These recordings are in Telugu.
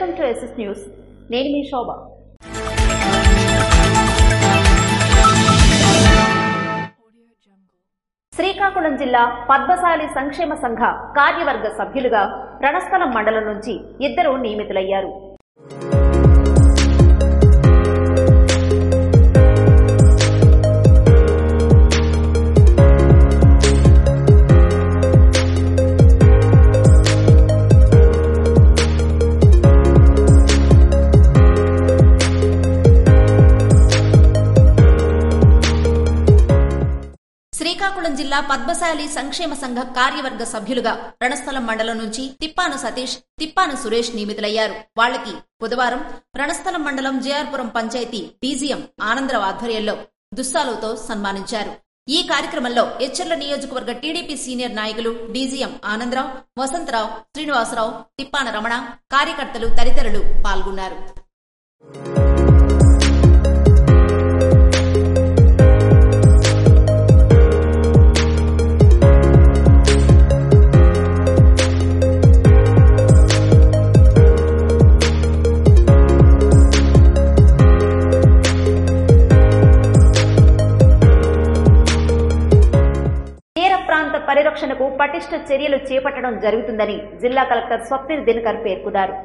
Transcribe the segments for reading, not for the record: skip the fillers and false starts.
Welcome to SS news. నేను మీ శోభ. శ్రీకాకుళం జిల్లా పద్మశాలి సంక్షేమ సంఘ కార్యవర్గ సభ్యులుగా రణస్థలం మండలం నుంచి 2 నియమితులయ్యారు. శ్రీకాకుళం జిల్లా పద్మశాలి సంక్షేమ సంఘ కార్యవర్గ సభ్యులుగా రణస్థలం మండలం నుంచి తిప్పాను సతీష్, తిప్పాను సురేష్ నియమితులయ్యారు. వాళ్లకి బుధవారం రణస్థలం మండలం జేఆర్పురం పంచాయతీ డీజీఎం ఆనందరావు ఆధ్వర్యంలో దుస్సాలుతో సన్మానించారు. ఈ కార్యక్రమంలో ఎచ్చెర్ల నియోజకవర్గ టీడీపీ సీనియర్ నాయకులు డీజీఎం ఆనందరావు, వసంతరావు, శ్రీనివాసరావు, తిప్పాన రమణ, కార్యకర్తలు తదితరులు పాల్గొన్నారు. పరిరక్షణకు పటిష్ట చర్యలు చేపట్టడం జరుగుతుందని జిల్లా కలెక్టర్ స్వప్నిల్ దినకర్ పేర్కొన్నారు.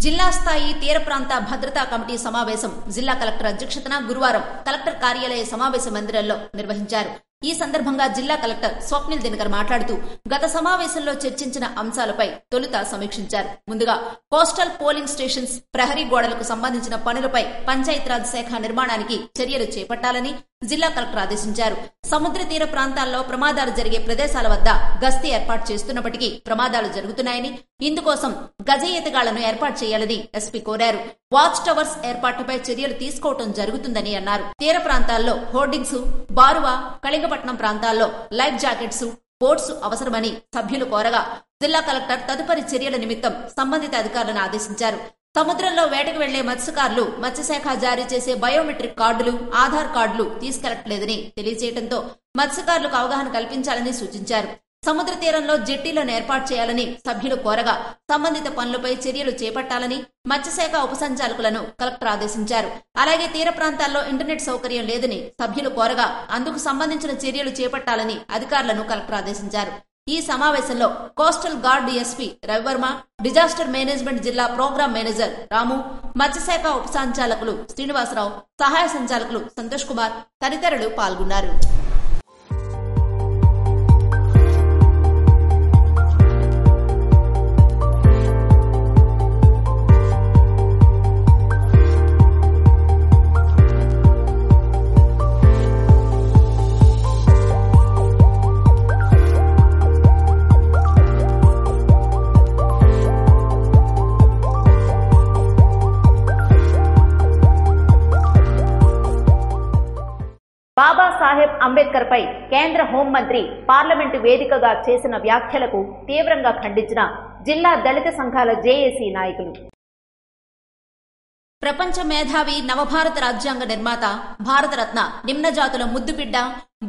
జిల్లా స్థాయి తీర ప్రాంత భద్రతా కమిటీ సమావేశం జిల్లా కలెక్టర్ అధ్యక్షతన గురువారం కలెక్టర్ కార్యాలయ సమావేశ మందిరంలో నిర్వహించారు. ఈ సందర్భంగా జిల్లా కలెక్టర్ స్వప్నిల్ దినకర్ మాట్లాడుతూ గత సమావేశంలో చర్చించిన అంశాలపై తొలుత సమీక్షించారు. ముందుగా కోస్టల్ పోలింగ్ స్టేషన్స్, ప్రహరీ గోడలకు సంబంధించిన పనులపై పంచాయతీరాజ్ శాఖ నిర్మాణానికి చర్యలు చేపట్టాలని జిల్లా కలెక్టర్ ఆదేశించారు. సముద్ర తీర ప్రాంతాల్లో ప్రమాదాలు జరిగే ప్రదేశాల వద్ద గస్తీ ఏర్పాటు చేస్తున్నప్పటికీ ప్రమాదాలు జరుగుతున్నాయని, ఇందుకోసం గజ ఈతగాళ్లను ఏర్పాటు చేయాలని ఎస్పీ కోరారు. వాచ్ టవర్స్ ఏర్పాటుపై చర్యలు తీసుకోవడం జరుగుతుందని అన్నారు. తీర ప్రాంతాల్లో హోర్డింగ్స్, బారువా, కళింగపట్నం ప్రాంతాల్లో లైఫ్ జాకెట్స్, బోట్స్ అవసరమని సభ్యులు కోరగా జిల్లా కలెక్టర్ తదుపరి చర్యల నిమిత్తం సంబంధిత అధికారులను ఆదేశించారు. సముద్రంలో వేటకు వెళ్లే మత్స్యకారులు మత్స్యశాఖ జారీ చేసే బయోమెట్రిక్ కార్డులు, ఆధార్ కార్డులు తీసుకెళ్లట్లేదని తెలియజేయడంతో మత్స్యకారులకు అవగాహన కల్పించాలని సూచించారు. సముద్ర తీరంలో జెట్టీలను ఏర్పాటు చేయాలని సభ్యులు కోరగా సంబంధిత పనులపై చర్యలు చేపట్టాలని మత్స్యశాఖ ఉప సంచాలకులను కలెక్టర్ ఆదేశించారు. అలాగే తీర ప్రాంతాల్లో ఇంటర్నెట్ సౌకర్యం లేదని సభ్యులు కోరగా అందుకు సంబంధించిన చర్యలు చేపట్టాలని అధికారులను కలెక్టర్ ఆదేశించారు. ఈ సమావేశంలో coastal guard SP Ravivarma, disaster management జిల్లా ప్రోగ్రాం మేనేజర్ రాము, మత్స్యశాఖ ఉప సంచాలకులు శ్రీనివాసరావు, సహాయ సంచాలకులు సంతోష్ కుమార్ తదితరులు పాల్గొన్నారు. బాబాసాహెబ్ అంబేద్కర్ పై కేంద్ర హోంమంత్రి పార్లమెంటు వేదికగా చేసిన వ్యాఖ్యలకు తీవ్రంగా ఖండించిన జిల్లా దళిత సంఘాల జేఏసీ నాయకులు. ప్రపంచ మేధావి, నవభారత రాజ్యాంగ నిర్మాత, భారతరత్న, నిమ్న జాతుల ముద్దుబిడ్డ,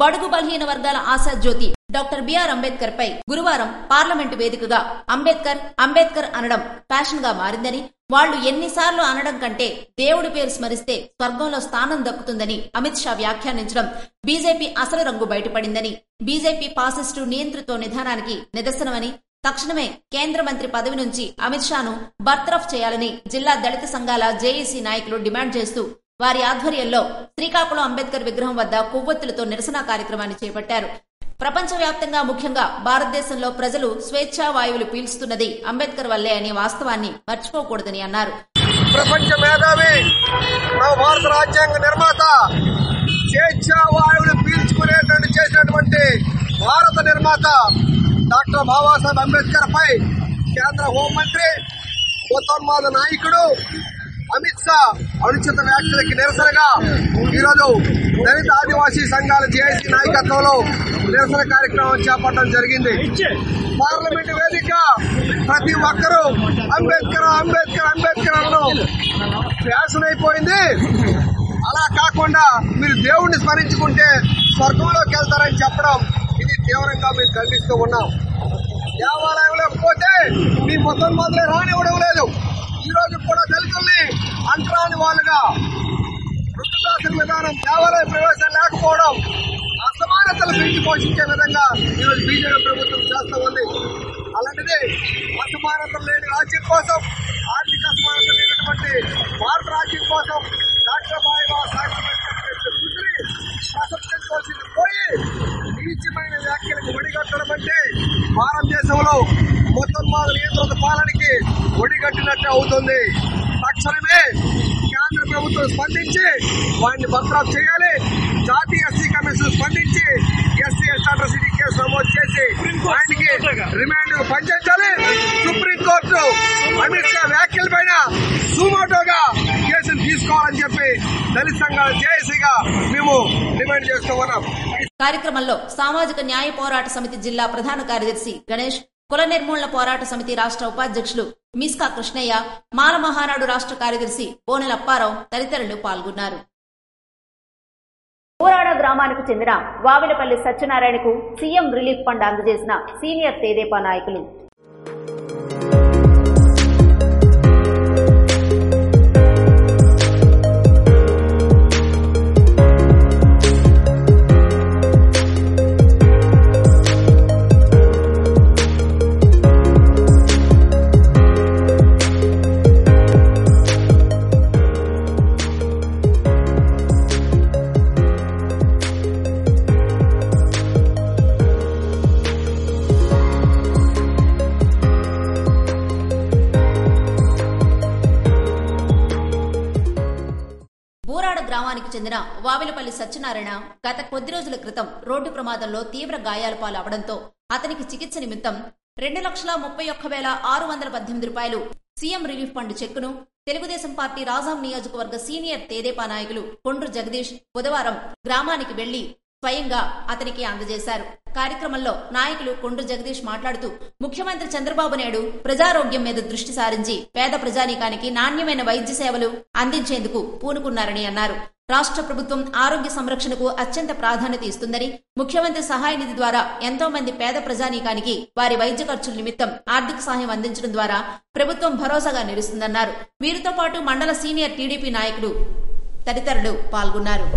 బడుగు బలహీన వర్గాల ఆశాజ్యోతి డాక్టర్ బిఆర్ అంబేద్కర్ పై గురువారం పార్లమెంటు వేదికగా అంబేద్కర్ అనడం ఫ్యాషన్ గా మారిందని, వాళ్లు ఎన్నిసార్లు అనడం కంటే దేవుడి పేరు స్మరిస్తే స్వర్గంలో స్థానం దక్కుతుందని అమిత్ షా వ్యాఖ్యానించడం బీజేపీ అసలు రంగు బయటపడిందని, బీజేపీ పాసిస్టు నియంతృత్వ నిధానానికి నిదర్శనమని, తక్షణమే కేంద్ర మంత్రి పదవి నుంచి అమిత్ షాను బర్తరఫ్ చేయాలని జిల్లా దళిత సంఘాల జేఏసీ నాయకులు డిమాండ్ చేస్తూ వారి ఆధ్వర్యంలో శ్రీకాకుళం అంబేద్కర్ విగ్రహం వద్ద కొవ్వొత్తులతో నిరసన కార్యక్రమాన్ని చేపట్టారు. ప్రపంచవ్యాప్తంగా ముఖ్యంగా భారతదేశంలో ప్రజలు స్వేచ్ఛా వాయువులు పీల్చుతున్నది అంబేద్కర్ వల్లే అనే వాస్తవాన్ని మర్చిపోకూడదని అన్నారు. ప్రపంచ మేధావి, నవభారత రాజ్యాంగ నిర్మాత, స్వేచ్ఛా వాయువులు పీల్చుకునేటువంటి చేసినటువంటి భారత నిర్మాత డాక్టర్ బాబాసాహెబ్ అంబేద్కర్ పై కేంద్ర హోంమంత్రి, ఉత్తమాద నాయకుడు అమిత్ షా అనుచిత వ్యాఖ్యలకి నిరసనగా ఈరోజు దళిత ఆదివాసీ సంఘాల జేఏసీ నాయకత్వంలో నిరసన కార్యక్రమం చేపట్టడం జరిగింది. పార్లమెంటు వేదిక ప్రతి ఒక్కరూ అంబేద్కర్ అంబేద్కర్ అంబేద్కర్ అను ఫ్యాషన్ అయిపోయింది. అలా కాకుండా మీరు దేవుణ్ణి స్మరించుకుంటే స్వర్గంలోకి వెళ్తారని చెప్పడం ఇది తీవ్రంగా మేము ఖండిస్తూ ఉన్నాం. దేవాలయంలో పోతే మీ ముసల్మాన్లే రానివ్వడం లేదు. ఈ రోజు కూడా దళితుల్ని అంటరాని వాళ్ళుగా వృద్ధుదాసుల విధానం, దేవాలయ ప్రవేశం లేకపోవడం, అసమానతలు పెంచి పోషించే విధంగా ఈరోజు బీజేపీ ప్రభుత్వం చేస్తూ ఉంది. అలాంటిది అసమానతలు లేని రాజ్యం కోసం, ఆర్థిక అసమానతలు లేనటువంటి భారత రాజ్యం కోసం డాక్టర్ బాబాసాహెబ్ అంబేద్కర్ ప్రశంసించవలసింది పోయి నీచమైన వ్యాఖ్యలకు ఒడిగట్టడం అంటే భారతదేశంలో ముసల్మాన్ నియంత్రణ పాలనకి ఒడిగట్టినట్టే అవుతుంది. తక్షణమే కేంద్ర ప్రభుత్వం స్పందించి వారిని బర్తరఫ్ చేయాలి. జాతీయ ఎస్సీ కమిషన్ స్పందించి ఎస్సీ అట్రాసిటీ కేసు నమోదు చేసి ఆయనకి రిమాండ్ పనిచేయాలి. సుప్రీంకోర్టు అమిత్ షా వ్యాఖ్యలపైన సుమోటోగా కేసును తీసుకోవాలని చెప్పి దళిత సంఘాల జేఏసీగా మేము డిమాండ్ చేస్తూ ఉన్నాం. కార్యక్రమంలో సామాజిక న్యాయ పోరాట సమితి జిల్లా ప్రధాన కార్యదర్శి గణేష్, కుల నిర్మూలన పోరాట సమితి రాష్ట్ర ఉపాధ్యక్షులు మిస్కా కృష్ణయ్య, మాల మహానాడు రాష్ట్ర కార్యదర్శి బోనెల అప్పారావు తదితరులు పాల్గొన్నారు. బోరాడ గ్రామానికి చెందిన వావిలపల్లి సత్యనారాయణకు సీఎం రిలీఫ్ ఫండ్ అందజేసిన సీనియర్ తెదేపా నాయకులు. గ్రామానికి చెందిన వావిలపల్లి సత్యనారాయణ గత కొద్ది రోజుల క్రితం రోడ్డు ప్రమాదంలో తీవ్ర గాయాల పాలవడంతో అతనికి చికిత్స నిమిత్తం 2,31,618 రూపాయలు సీఎం రిలీఫ్ ఫండ్ చెక్కును తెలుగుదేశం పార్టీ రాజాం నియోజకవర్గ సీనియర్ తెదేపా నాయకులు కొండ్రు జగదీష్ బుధవారం గ్రామానికి వెళ్లి స్వయంగా అతనికి అందజేశారు. కార్యక్రమంలో నాయకులు కొండ్రు జగదీష్ మాట్లాడుతూ ముఖ్యమంత్రి చంద్రబాబు నాయుడు ప్రజారోగ్యం మీద దృష్టి సారించి పేద ప్రజానీకానికి నాణ్యమైన వైద్య సేవలు అందించేందుకు పూనుకున్నారని అన్నారు. రాష్ట్ర ప్రభుత్వం ఆరోగ్య సంరక్షణకు అత్యంత ప్రాధాన్యత ఇస్తుందని, ముఖ్యమంత్రి సహాయ నిధి ద్వారా ఎంతో మంది పేద ప్రజానీకానికి వారి వైద్య ఖర్చుల నిమిత్తం ఆర్థిక సహాయం అందించడం ద్వారా ప్రభుత్వం భరోసాగా నిలుస్తుందన్నారు. వీరితో పాటు మండల సీనియర్ టీడీపీ నాయకులు తదితరులు పాల్గొన్నారు.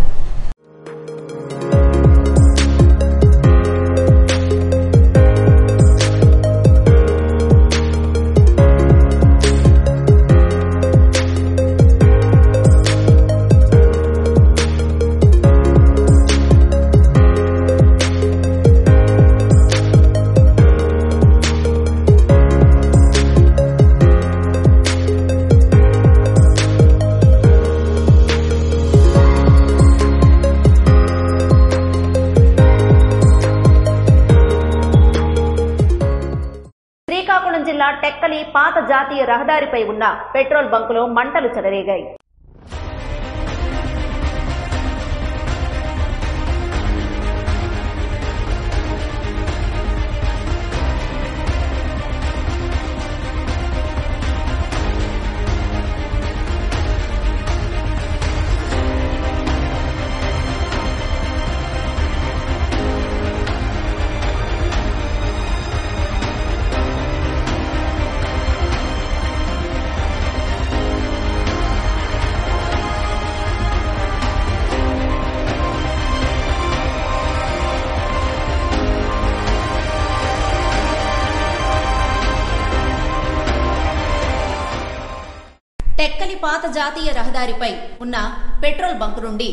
జిల్లా టెక్కలి పాత జాతీయ రహదారిపై ఉన్న పెట్రోల్ బంకులో మంటలు చెలరేగాయి. టెక్కలి పాత జాతీయ రహదారిపై ఉన్న పెట్రోల్ బంకు నుండి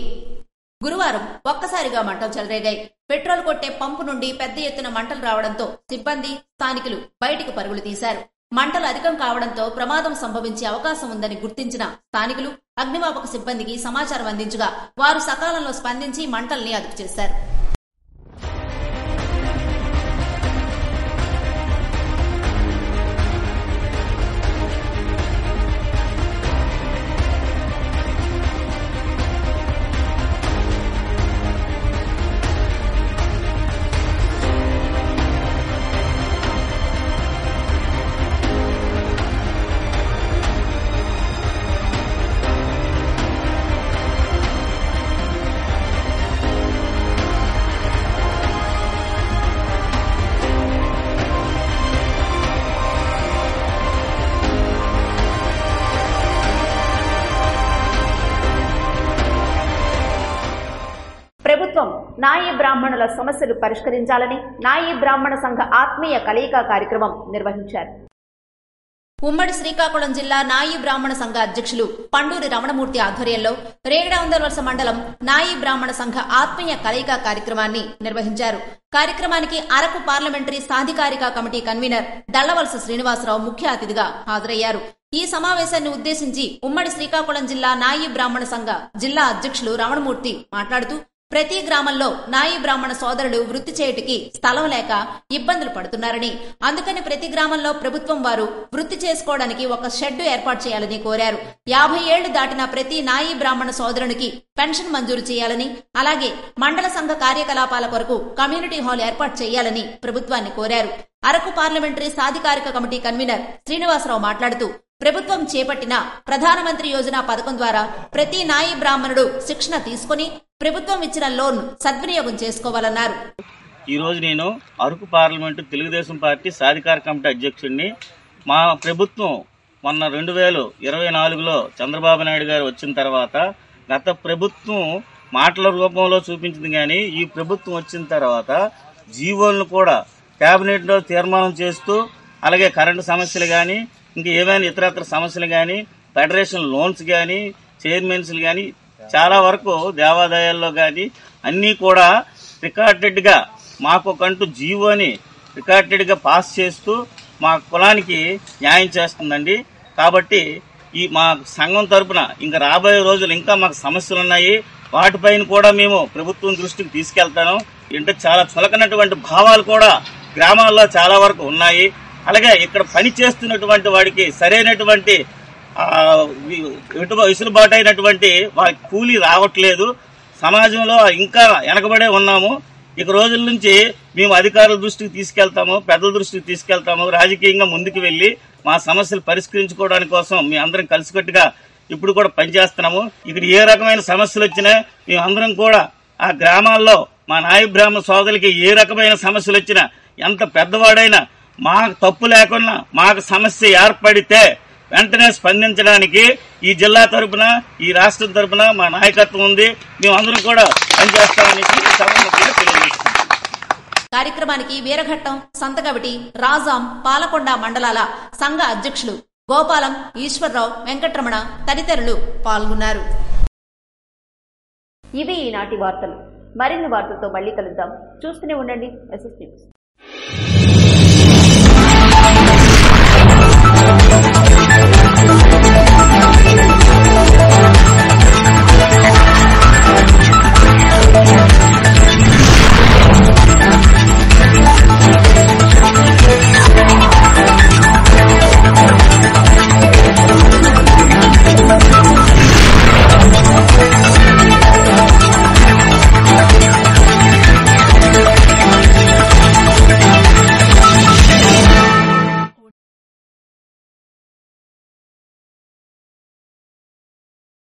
గురువారం ఒక్కసారిగా మంటలు చెలరేగాయి. పెట్రోల్ కొట్టే పంపు నుండి పెద్ద ఎత్తున మంటలు రావడంతో సిబ్బంది, స్థానికులు బయటికి పరుగులు తీశారు. మంటలు అధికం కావడంతో ప్రమాదం సంభవించే అవకాశం ఉందని గుర్తించిన స్థానికులు అగ్నిమాపక సిబ్బందికి సమాచారం అందించగా వారు సకాలంలో స్పందించి మంటల్ని అదుపు చేశారు. నాయి బ్రాహ్మణుల సమస్యలు పరిష్కరించాలని నాయి బ్రాహ్మణ సంఘ ఆత్మీయ కలయిక కార్యక్రమం నిర్వహించారు. ఉమ్మడి శ్రీకాకుళం జిల్లా నాయి బ్రాహ్మణ సంఘ అధ్యక్షులు పండూరి రమణమూర్తి ఆధ్వర్యంలో రేగడవందలవలస మండలం నాయి బ్రాహ్మణ సంఘ ఆత్మీయ కలయిక కార్యక్రమాన్ని నిర్వహించారు. కార్యక్రమానికి అరకు పార్లమెంటరీ సాధికారిక కమిటీ కన్వీనర్ దళ్లవలస శ్రీనివాసరావు ముఖ్య అతిథిగా హాజరయ్యారు. ఈ సమావేశాన్ని ఉద్దేశించి ఉమ్మడి శ్రీకాకుళం జిల్లా నాయి బ్రాహ్మణ సంఘ జిల్లా అధ్యక్షులు రమణమూర్తి మాట్లాడుతూ ప్రతి గ్రామంలో నాయి బ్రాహ్మణ సోదరులు వృత్తి చేయుటికి స్థలం లేక ఇబ్బందులు పడుతున్నారని, అందుకని ప్రతి గ్రామంలో ప్రభుత్వం వారు వృత్తి చేసుకోవడానికి ఒక షెడ్డు ఏర్పాటు చేయాలని కోరారు. 50 ఏళ్లు దాటిన ప్రతి నాయి బ్రాహ్మణ సోదరునికి పెన్షన్ మంజూరు చేయాలని, అలాగే మండల సంఘ కార్యకలాపాల కొరకు కమ్యూనిటీ హాల్ ఏర్పాటు చేయాలని ప్రభుత్వాన్ని కోరారు. అరకు పార్లమెంటరీ సాధికారిక కమిటీ కన్వీనర్ శ్రీనివాసరావు మాట్లాడుతూ ప్రభుత్వం చేపట్టిన ప్రధానమంత్రి యోజన పథకం ద్వారా ప్రతి నాయి బ్రాహ్మణుడు శిక్షణ తీసుకుని ప్రభుత్వం ఇచ్చిన లోన్ సద్వినియోగం చేసుకోవాలన్నారు. ఈ రోజు నేను అరకు పార్లమెంటు తెలుగుదేశం పార్టీ సాధికార కమిటీ అధ్యక్షుడిని. మా ప్రభుత్వం మొన్న 2024లో చంద్రబాబు నాయుడు గారు వచ్చిన తర్వాత గత ప్రభుత్వం మాటల రూపంలో చూపించింది, కానీ ఈ ప్రభుత్వం వచ్చిన తర్వాత జీవోలను కూడా కేబినెట్ లో తీర్మానం చేస్తూ, అలాగే కరెంటు సమస్యలు కానీ ఇంకా ఏమైనా ఇతరత్ర సమస్యలు కానీ, ఫెడరేషన్ లోన్స్ కానీ, చైర్మన్స్ కానీ చాలా వరకు దేవాదాయాల్లో కానీ అన్నీ కూడా రికార్డెడ్ గా మాకొకంటూ జీవోని రికార్డెడ్ గా పాస్ చేస్తూ మా కులానికి న్యాయం చేస్తుందండి. కాబట్టి ఈ మా సంఘం తరపున ఇంకా రాబోయే రోజులు ఇంకా మాకు సమస్యలు ఉన్నాయి, వాటిపైన కూడా మేము ప్రభుత్వం దృష్టికి తీసుకెళ్తాను. అంటే చాలా చులకనటువంటి భావాలు కూడా గ్రామాల్లో చాలా వరకు ఉన్నాయి. అలాగే ఇక్కడ పని చేస్తున్నటువంటి వాడికి సరైనటువంటి వెసులుబాటు అయినటువంటి వారికి కూలీ రావట్లేదు. సమాజంలో ఇంకా వెనకబడే ఉన్నాము. ఇక రోజుల నుంచి మేము అధికారుల దృష్టికి తీసుకెళ్తాము, పెద్దల దృష్టికి తీసుకెళ్తాము. రాజకీయంగా ముందుకు వెళ్లి మా సమస్యలు పరిష్కరించుకోవడానికి కోసం మేము అందరం కలిసికట్టుగా ఇప్పుడు కూడా పనిచేస్తున్నాము. ఇక్కడ ఏ రకమైన సమస్యలు వచ్చినా మేమందరం కూడా ఆ గ్రామాల్లో మా నాయి బ్రాహ్మణ సోదరులకి ఏ రకమైన సమస్యలు వచ్చినా, ఎంత పెద్దవాడైనా మాకు తప్పు లేకుండా మాకు సమస్య ఏర్పడితే వెంటనే స్పందించడానికి ఈ జిల్లా తరపున ఈ రాష్ట్రం తరపున మా నాయకత్వం ఉంది. మేమందరం కూడా పనిచేస్తామని తెలియజేస్తున్నాం. కార్యక్రమానికి వీరఘట్టం, సంతకవిటి, రాజాం, పాలకొండ మండలాల సంఘ అధ్యక్షులు గోపాలం, ఈశ్వరరావు, వెంకటరమణ తదితరులు పాల్గొన్నారు. ఇవి ఈనాటి వార్తలు. మరిన్ని వార్తలతో మళ్లీ కలుద్దాం. చూస్తూనే ఉండండి SST న్యూస్.